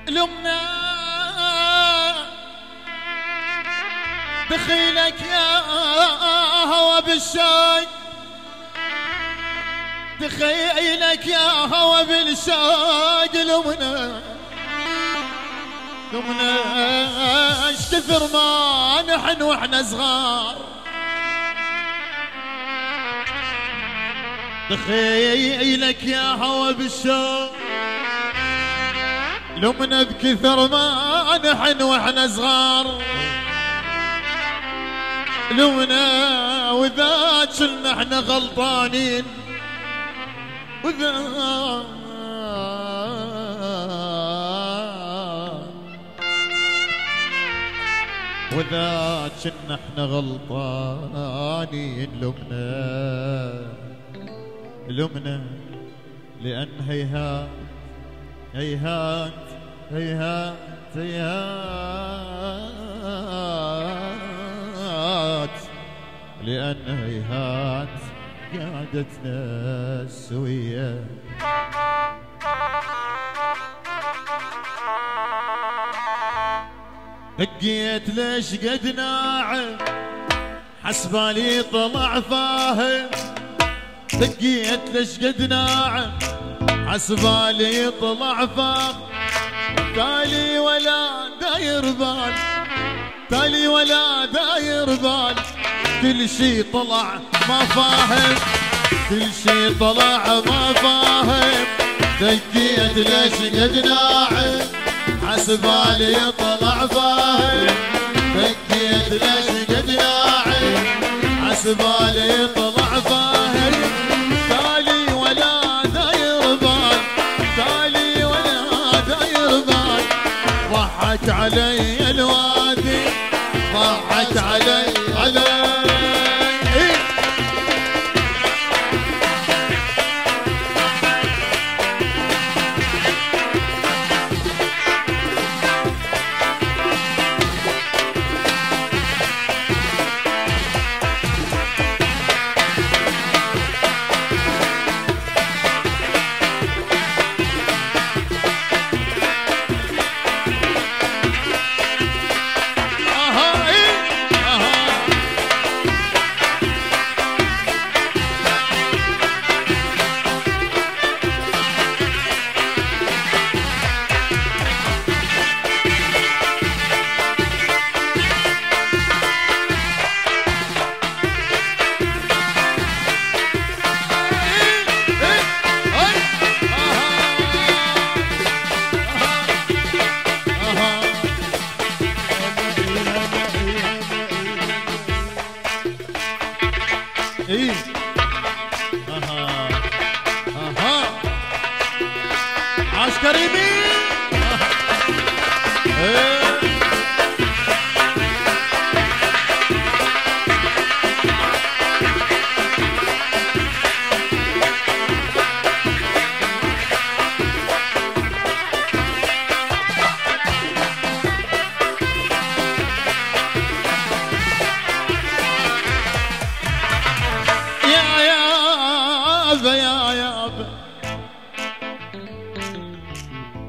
لمنا دخيلك يا هوى بالشاي، دخيلك يا هوى بالشاي. لمنا لمنا اش كثر ما نحن واحنا صغار، دخيلك يا هوى بالشاي. لمنا بكثر ما نحن واحنا صغار، لمنا وذا كلنا احنا غلطانين، وذا كنا احنا غلطانين. لمنا لأن هيهات هيهات هيهات هيهات، لأن هيهات قعدتنا السوية. دقيت ليش قد ناعم حسبالي طلع فاهم، دقيت ليش قد ناعم حسبالي طلع فاهم. تالي ولا داير بال، تالي ولا داير بال، كل شي طلع ما فاهم، كل شي طلع ما فاهم. دقيت ليش قد ناعم حسبالي طلع فاهم، دقيت ليش قد ناعم حسبالي طلع فاهم. تالي ولا داير بال، تالي ولا داير بال، ضحك علي الوادي، ضحك علي عاش كريمي.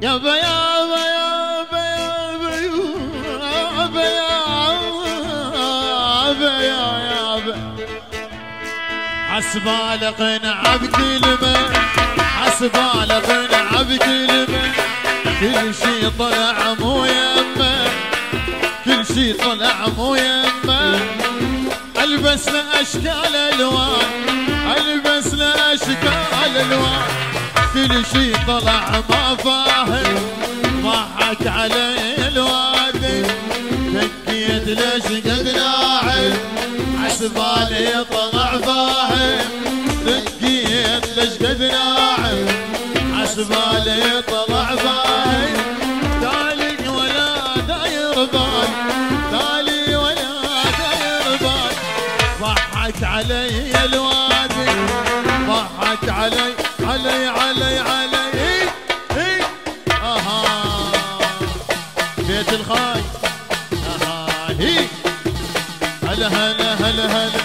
يابا يابا يابا يابا يابا يابا، حسبالي قنعة بكلمة، حسبالي قنعة بكلمة، كل شي طلع مو يمه، كل شي طلع مو يمه. البسنا اشكال الوان، البسنا اشكال الوان، كل شي طلع ما فاهم. ضحك علي الوادي، دقيت ليش قد ناعم حسبالي طلع فاهم، دقيت ليش قد ناعم حسبالي طلع فاهم. تالي ولا داير بال، تالي ولا داير بال، ضحك علي الوادي، ضحك علي علي علي علي. بيت الخاي هي هلا هلا هلا هلا.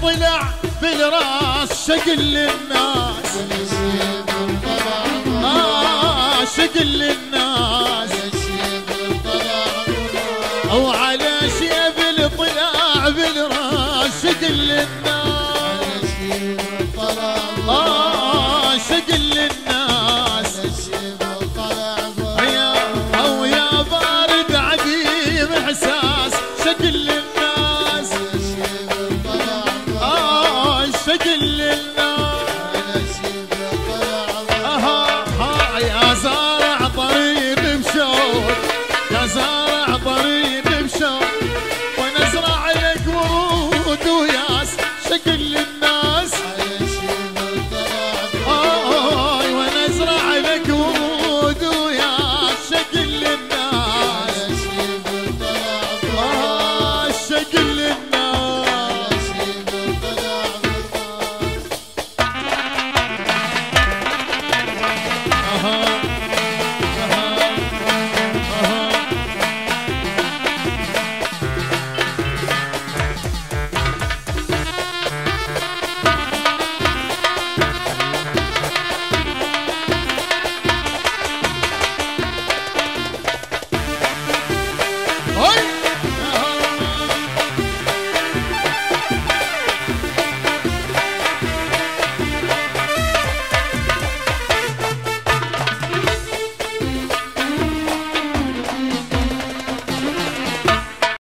طلع بالراس شقل للناس شقل للناس